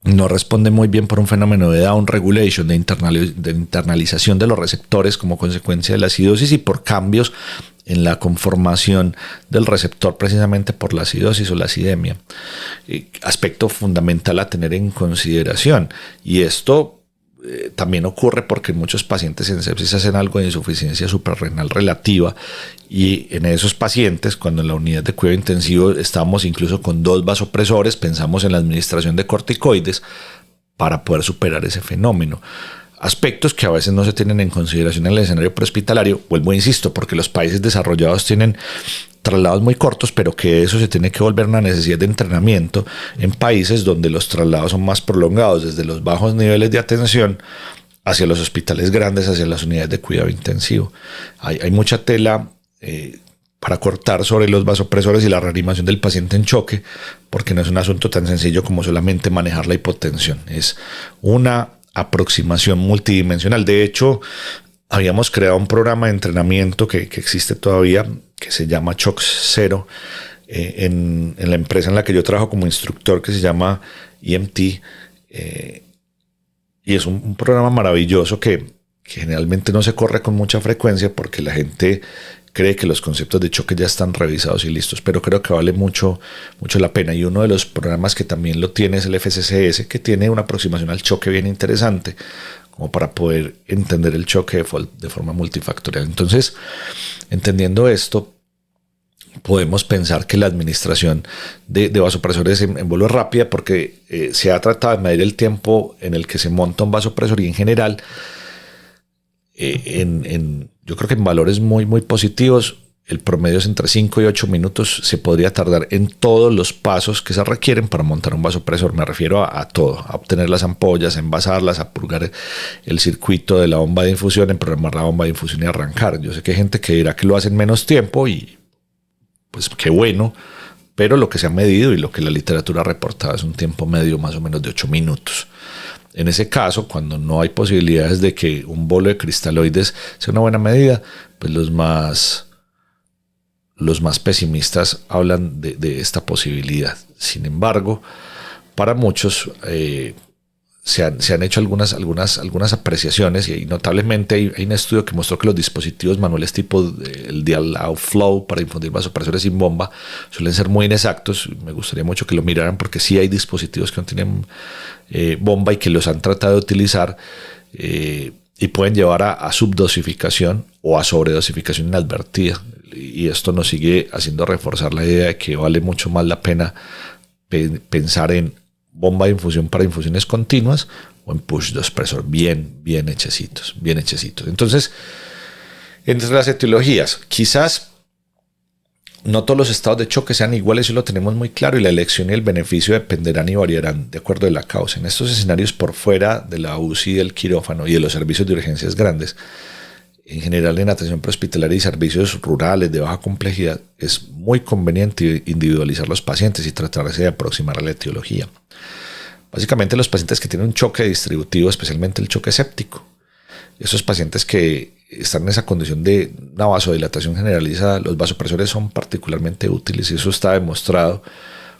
no responde muy bien por un fenómeno de down regulation, de internalización de los receptores como consecuencia de la acidosis, y por cambios en la conformación del receptor precisamente por la acidosis o la acidemia. Aspecto fundamental a tener en consideración. Y esto también ocurre porque muchos pacientes en sepsis hacen algo de insuficiencia suprarrenal relativa, y en esos pacientes, cuando en la unidad de cuidado intensivo estamos incluso con 2 vasopresores, pensamos en la administración de corticoides para poder superar ese fenómeno. Aspectos que a veces no se tienen en consideración en el escenario prehospitalario. Vuelvo, insisto, porque los países desarrollados tienen traslados muy cortos, pero que eso se tiene que volver una necesidad de entrenamiento en países donde los traslados son más prolongados, desde los bajos niveles de atención hacia los hospitales grandes, hacia las unidades de cuidado intensivo. Hay mucha tela para cortar sobre los vasopresores y la reanimación del paciente en choque, porque no es un asunto tan sencillo como solamente manejar la hipotensión. Es una aproximación multidimensional. De hecho, habíamos creado un programa de entrenamiento que existe todavía, que se llama Chox Zero, en la empresa en la que yo trabajo como instructor, que se llama EMT, y es un programa maravilloso que generalmente no se corre con mucha frecuencia porque la gente cree que los conceptos de choque ya están revisados y listos, pero creo que vale mucho la pena. Y uno de los programas que también lo tiene es el FCCS, que tiene una aproximación al choque bien interesante, como para poder entender el choque de forma multifactorial. Entonces, entendiendo esto, podemos pensar que la administración de vasopresores en bolo es rápida, porque se ha tratado de medir el tiempo en el que se monta un vasopresor, y en general, yo creo que en valores muy positivos, el promedio es entre 5 y 8 minutos. Se podría tardar en todos los pasos que se requieren para montar un vasopresor. Me refiero a todo: a obtener las ampollas, a envasarlas, a purgar el circuito de la bomba de infusión, en programar la bomba de infusión y arrancar. Yo sé que hay gente que dirá que lo hace en menos tiempo, y pues qué bueno, pero lo que se ha medido y lo que la literatura ha reportado es un tiempo medio más o menos de 8 minutos. En ese caso, cuando no hay posibilidades de que un bolo de cristaloides sea una buena medida, pues los más pesimistas hablan de esta posibilidad. Sin embargo, para muchos se han hecho algunas apreciaciones, y notablemente hay un estudio que mostró que los dispositivos manuales tipo el Diallow Flow para infundir vasopresores sin bomba suelen ser muy inexactos. Me gustaría mucho que lo miraran, porque sí hay dispositivos que no tienen bomba y que los han tratado de utilizar y pueden llevar a subdosificación o a sobredosificación inadvertida, y esto nos sigue haciendo reforzar la idea de que vale mucho más la pena pensar en bomba de infusión para infusiones continuas o en push dospresor bien hechecitos. Entonces, entre las etiologías, quizás no todos los estados de choque sean iguales, y lo tenemos muy claro, y la elección y el beneficio dependerán y variarán de acuerdo a la causa. En estos escenarios por fuera de la UCI, del quirófano y de los servicios de urgencias grandes, en general en atención prehospitalaria y servicios rurales de baja complejidad, es muy conveniente individualizar los pacientes y tratarse de aproximar a la etiología. Básicamente, los pacientes que tienen un choque distributivo, especialmente el choque séptico, esos pacientes que están en esa condición de una vasodilatación generalizada, los vasopresores son particularmente útiles, y eso está demostrado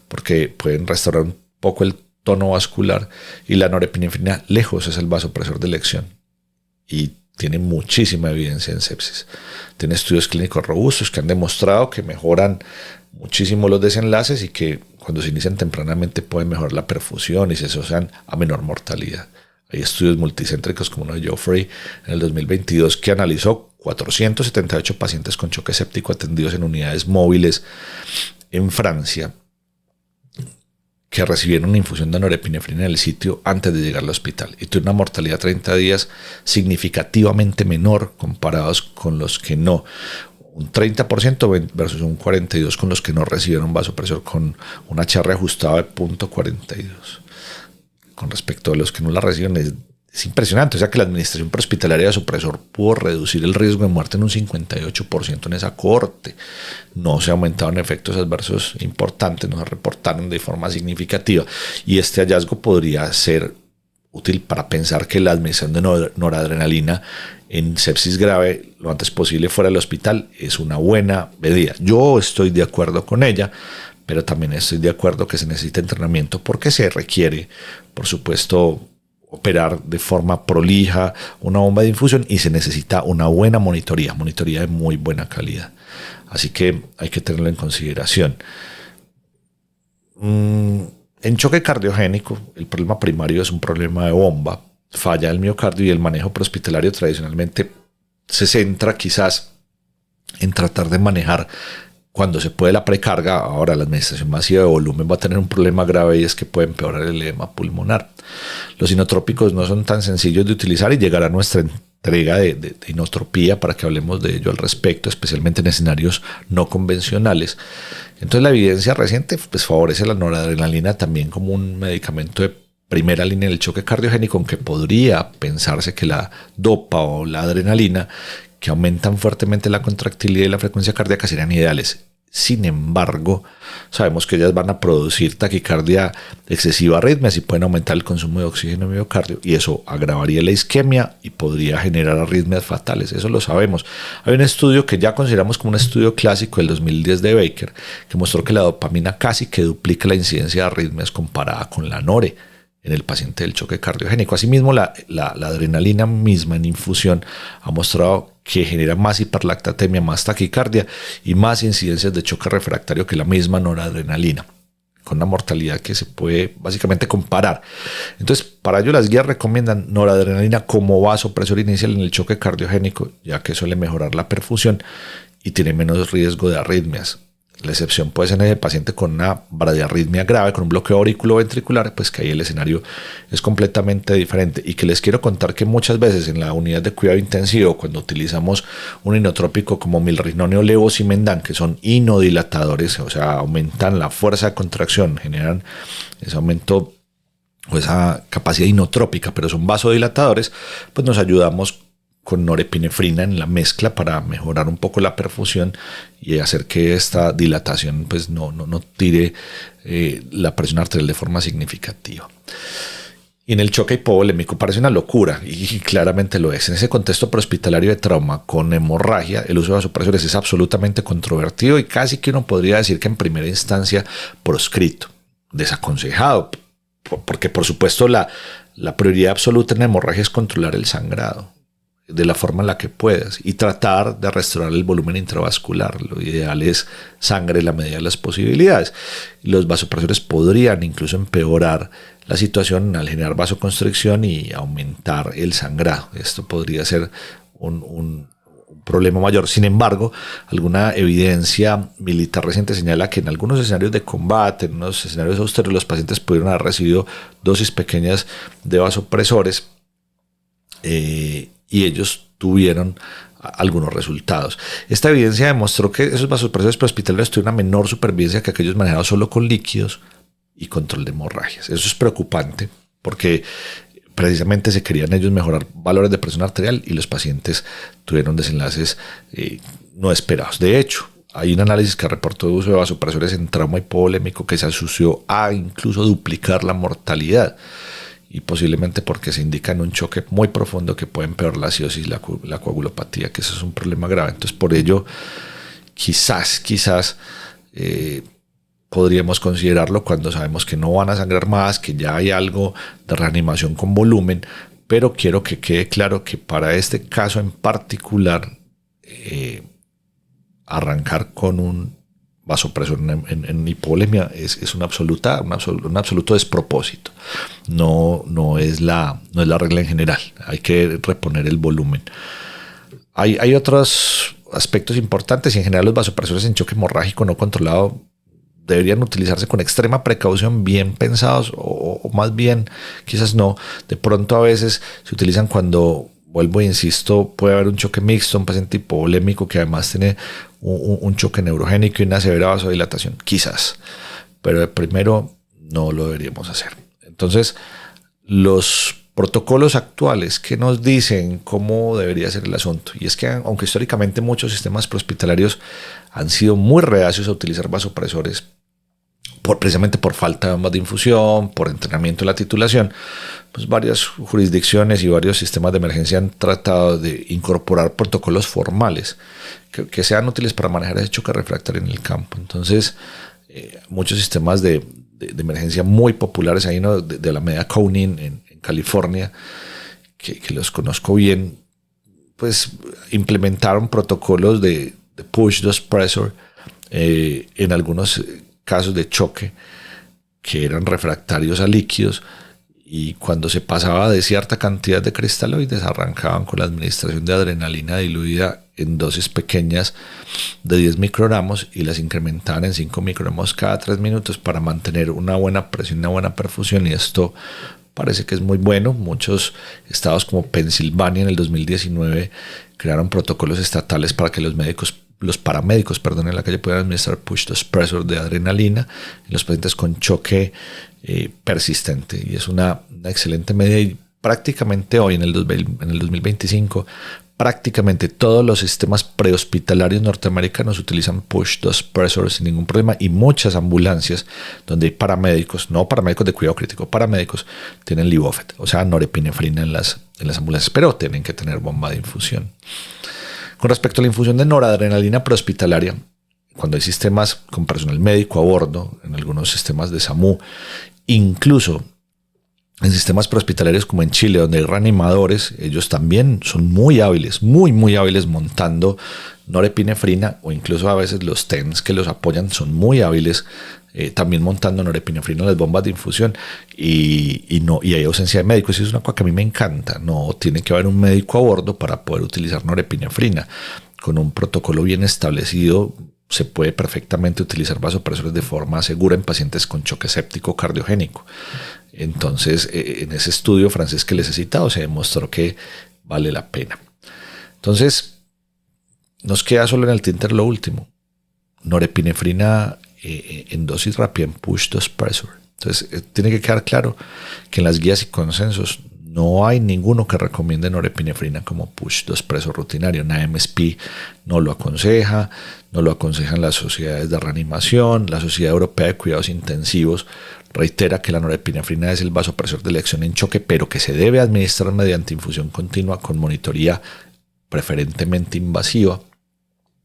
porque pueden restaurar un poco el tono vascular, y la norepinefrina lejos es el vasopresor de elección y tiene muchísima evidencia en sepsis. Tiene estudios clínicos robustos que han demostrado que mejoran muchísimo los desenlaces, y que cuando se inician tempranamente pueden mejorar la perfusión y se asocian a menor mortalidad. Hay estudios multicéntricos como uno de Geoffrey en el 2022 que analizó 478 pacientes con choque séptico atendidos en unidades móviles en Francia, que recibieron una infusión de norepinefrina en el sitio antes de llegar al hospital, y tuvo una mortalidad a 30 días significativamente menor comparados con los que no. Un 30% versus un 42% con los que no recibieron vasopresor con un HR ajustado de 0.42. Con respecto a los que no la reciben, es impresionante. O sea que la administración prehospitalaria de vasopresor pudo reducir el riesgo de muerte en un 58% en esa cohorte. No se aumentaron efectos adversos importantes, no se reportaron de forma significativa, y este hallazgo podría ser útil para pensar que la admisión de noradrenalina en sepsis grave lo antes posible fuera del hospital es una buena medida. Yo estoy de acuerdo con ella, pero también estoy de acuerdo que se necesita entrenamiento, porque se requiere, por supuesto, operar de forma prolija una bomba de infusión, y se necesita una buena monitoría de muy buena calidad. Así que hay que tenerlo en consideración. En choque cardiogénico, el problema primario es un problema de bomba, falla del miocardio, y el manejo prehospitalario tradicionalmente se centra quizás en tratar de manejar cuando se puede la precarga. Ahora, la administración masiva de volumen va a tener un problema grave, y es que puede empeorar el edema pulmonar. Los inotrópicos no son tan sencillos de utilizar, y llegará nuestra entrega de inotropía para que hablemos de ello al respecto, especialmente en escenarios no convencionales. Entonces, la evidencia reciente pues favorece la noradrenalina también como un medicamento de primera línea en el choque cardiogénico, aunque podría pensarse que la dopa o la adrenalina, que aumentan fuertemente la contractilidad y la frecuencia cardíaca, serían ideales. Sin embargo, sabemos que ellas van a producir taquicardia excesiva, arritmias, y pueden aumentar el consumo de oxígeno en el miocardio, y eso agravaría la isquemia y podría generar arritmias fatales. Eso lo sabemos. Hay un estudio que ya consideramos como un estudio clásico del 2010 de Baker, que mostró que la dopamina casi que duplica la incidencia de arritmias comparada con la nore en el paciente del choque cardiogénico. Asimismo, la adrenalina misma en infusión ha mostrado que genera más hiperlactatemia, más taquicardia y más incidencias de choque refractario que la misma noradrenalina, con una mortalidad que se puede básicamente comparar. Entonces, para ello las guías recomiendan noradrenalina como vasopresor inicial en el choque cardiogénico, ya que suele mejorar la perfusión y tiene menos riesgo de arritmias. La excepción puede ser en el paciente con una bradiarritmia grave, con un bloqueo auriculoventricular, pues que ahí el escenario es completamente diferente. Y que les quiero contar que muchas veces en la unidad de cuidado intensivo, cuando utilizamos un inotrópico como milrinone o levosimendan, que son inodilatadores, o sea, aumentan la fuerza de contracción, generan ese aumento o esa capacidad inotrópica, pero son vasodilatadores, pues nos ayudamos con norepinefrina en la mezcla para mejorar un poco la perfusión y hacer que esta dilatación pues no tire la presión arterial de forma significativa. Y en el choque hipovolémico parece una locura, y claramente lo es. En ese contexto prehospitalario de trauma con hemorragia, el uso de vasopresores es absolutamente controvertido y casi que uno podría decir que en primera instancia proscrito, desaconsejado, porque por supuesto la prioridad absoluta en la hemorragia es controlar el sangrado de la forma en la que puedas y tratar de restaurar el volumen intravascular. Lo ideal es sangre en la medida de las posibilidades. Los vasopresores podrían incluso empeorar la situación al generar vasoconstricción y aumentar el sangrado. Esto podría ser un problema mayor. Sin embargo, alguna evidencia militar reciente señala que en algunos escenarios de combate, en unos escenarios austeros, los pacientes pudieron haber recibido dosis pequeñas de vasopresores y ellos tuvieron algunos resultados. Esta evidencia demostró que esos vasopresores prehospitalarios tuvieron una menor supervivencia que aquellos manejados solo con líquidos y control de hemorragias. Eso es preocupante porque precisamente se querían ellos mejorar valores de presión arterial y los pacientes tuvieron desenlaces no esperados. De hecho, hay un análisis que reportó el uso de vasopresores en trauma hipovolémico que se asoció a incluso duplicar la mortalidad, y posiblemente porque se indica en un choque muy profundo que puede empeorar la acidosis y la coagulopatía, que eso es un problema grave. Entonces, por ello, quizás podríamos considerarlo cuando sabemos que no van a sangrar más, que ya hay algo de reanimación con volumen, pero quiero que quede claro que para este caso en particular, arrancar con un vasopresor en hipovolemia es un absoluto despropósito. No es la regla en general. Hay que reponer el volumen. Hay otros aspectos importantes y en general los vasopresores en choque hemorrágico no controlado deberían utilizarse con extrema precaución, bien pensados o más bien quizás no. De pronto a veces se utilizan cuando, vuelvo e insisto, puede haber un choque mixto, un paciente hipovolémico que además tiene un choque neurogénico y una severa vasodilatación, quizás, pero de primero no lo deberíamos hacer. Entonces, los protocolos actuales que nos dicen cómo debería ser el asunto, y es que aunque históricamente muchos sistemas prehospitalarios han sido muy reacios a utilizar vasopresores, precisamente por falta de bombas de infusión, por entrenamiento de la titulación, pues varias jurisdicciones y varios sistemas de emergencia han tratado de incorporar protocolos formales que sean útiles para manejar ese choque refractario en el campo. Entonces, muchos sistemas de emergencia muy populares ahí, ¿no? de la media County en California, que los conozco bien, pues implementaron protocolos de push dose pressure en algunos casos de choque que eran refractarios a líquidos, y cuando se pasaba de cierta cantidad de cristaloides arrancaban con la administración de adrenalina diluida en dosis pequeñas de 10 microgramos y las incrementaban en 5 microgramos cada 3 minutos para mantener una buena presión, una buena perfusión, y esto parece que es muy bueno. Muchos estados como Pensilvania en el 2019 crearon protocolos estatales para que los paramédicos en la calle puedan administrar push dose pressure de adrenalina en los pacientes con choque persistente, y es una excelente medida. Y prácticamente hoy en el 2025 prácticamente todos los sistemas prehospitalarios norteamericanos utilizan push dose pressure sin ningún problema, y muchas ambulancias donde hay paramédicos, no paramédicos de cuidado crítico, paramédicos, tienen Livofet, o sea, norepinefrina en las ambulancias, pero tienen que tener bomba de infusión. Con respecto a la infusión de noradrenalina prehospitalaria, cuando hay sistemas con personal médico a bordo, en algunos sistemas de SAMU, incluso en sistemas prehospitalarios como en Chile, donde hay reanimadores, ellos también son muy hábiles, muy hábiles montando norepinefrina, o incluso a veces los TENS que los apoyan son muy hábiles también montando norepinefrina en las bombas de infusión, y hay ausencia de médicos. Y es una cosa que a mí me encanta. No tiene que haber un médico a bordo para poder utilizar norepinefrina. Con un protocolo bien establecido se puede perfectamente utilizar vasopresores de forma segura en pacientes con choque séptico cardiogénico. Entonces, en ese estudio francés que les he citado, se demostró que vale la pena. Entonces, nos queda solo en el tinter lo último: norepinefrina en dosis rápida, en push dose pressure. Entonces, tiene que quedar claro que en las guías y consensos no hay ninguno que recomiende norepinefrina como push 2 preso rutinario. NAMSP no lo aconseja, no lo aconsejan las sociedades de reanimación. La Sociedad Europea de Cuidados Intensivos reitera que la norepinefrina es el vasopresor de elección en choque, pero que se debe administrar mediante infusión continua con monitoría preferentemente invasiva,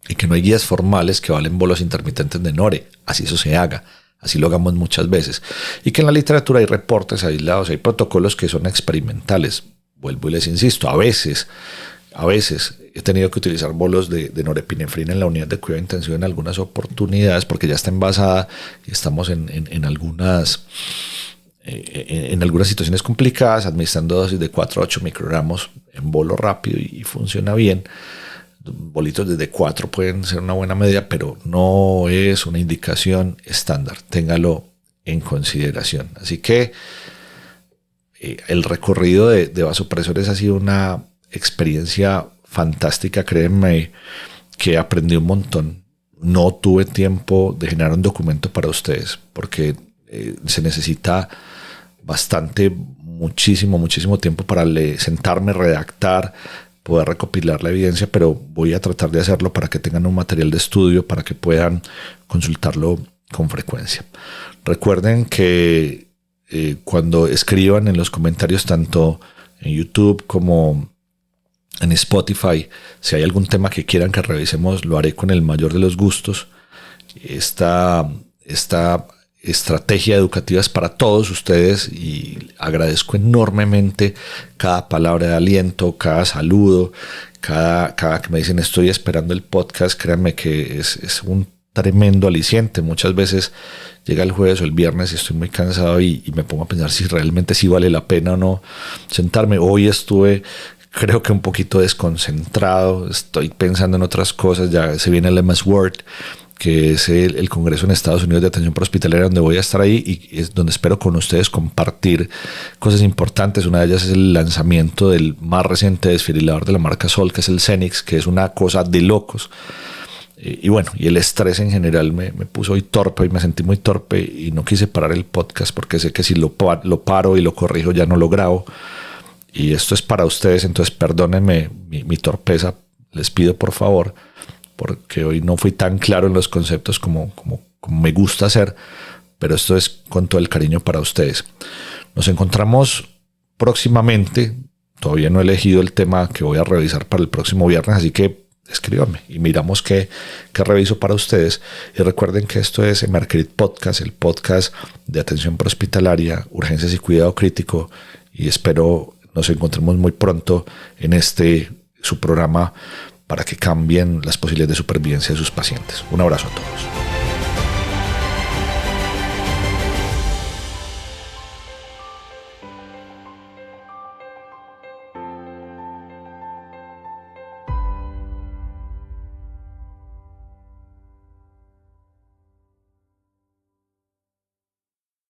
y que no hay guías formales que valen bolos intermitentes de nore. Así eso se haga. Así lo hagamos muchas veces. Y que en la literatura hay reportes aislados, hay protocolos que son experimentales. Vuelvo y les insisto, a veces he tenido que utilizar bolos de norepinefrina en la unidad de cuidado intensivo en algunas oportunidades porque ya está envasada y estamos en algunas situaciones complicadas, administrando dosis de 4 a 8 microgramos en bolo rápido y funciona bien. Bolitos desde 4 pueden ser una buena medida, pero no es una indicación estándar. Téngalo en consideración. Así que el recorrido de vasopresores ha sido una experiencia fantástica. Créanme que aprendí un montón. No tuve tiempo de generar un documento para ustedes porque se necesita muchísimo tiempo para sentarme, redactar, poder recopilar la evidencia, pero voy a tratar de hacerlo para que tengan un material de estudio, para que puedan consultarlo con frecuencia. Recuerden que cuando escriban en los comentarios, tanto en YouTube como en Spotify, si hay algún tema que quieran que revisemos, lo haré con el mayor de los gustos. Esta estrategia educativa es para todos ustedes y agradezco enormemente cada palabra de aliento, cada saludo, cada que me dicen estoy esperando el podcast. Créanme que es un tremendo aliciente. Muchas veces llega el jueves o el viernes y estoy muy cansado y me pongo a pensar si realmente sí vale la pena o no sentarme. Hoy estuve, creo que un poquito desconcentrado, estoy pensando en otras cosas. Ya se viene el MS Word, que es el Congreso en Estados Unidos de Atención Prehospitalaria, donde voy a estar ahí y es donde espero con ustedes compartir cosas importantes. Una de ellas es el lanzamiento del más reciente desfibrilador de la marca Sol, que es el Zenix, que es una cosa de locos. Y bueno, y el estrés en general me puso hoy torpe y me sentí muy torpe y no quise parar el podcast porque sé que si lo paro y lo corrijo ya no lo grabo. Y esto es para ustedes, entonces perdónenme mi torpeza, les pido por favor, porque hoy no fui tan claro en los conceptos como me gusta hacer, pero esto es con todo el cariño para ustedes. Nos encontramos próximamente. Todavía no he elegido el tema que voy a revisar para el próximo viernes, así que escríbanme y miramos qué reviso para ustedes. Y recuerden que esto es Emercrit Podcast, el podcast de atención prehospitalaria, urgencias y cuidado crítico, y espero nos encontremos muy pronto en su programa para que cambien las posibilidades de supervivencia de sus pacientes. Un abrazo a todos.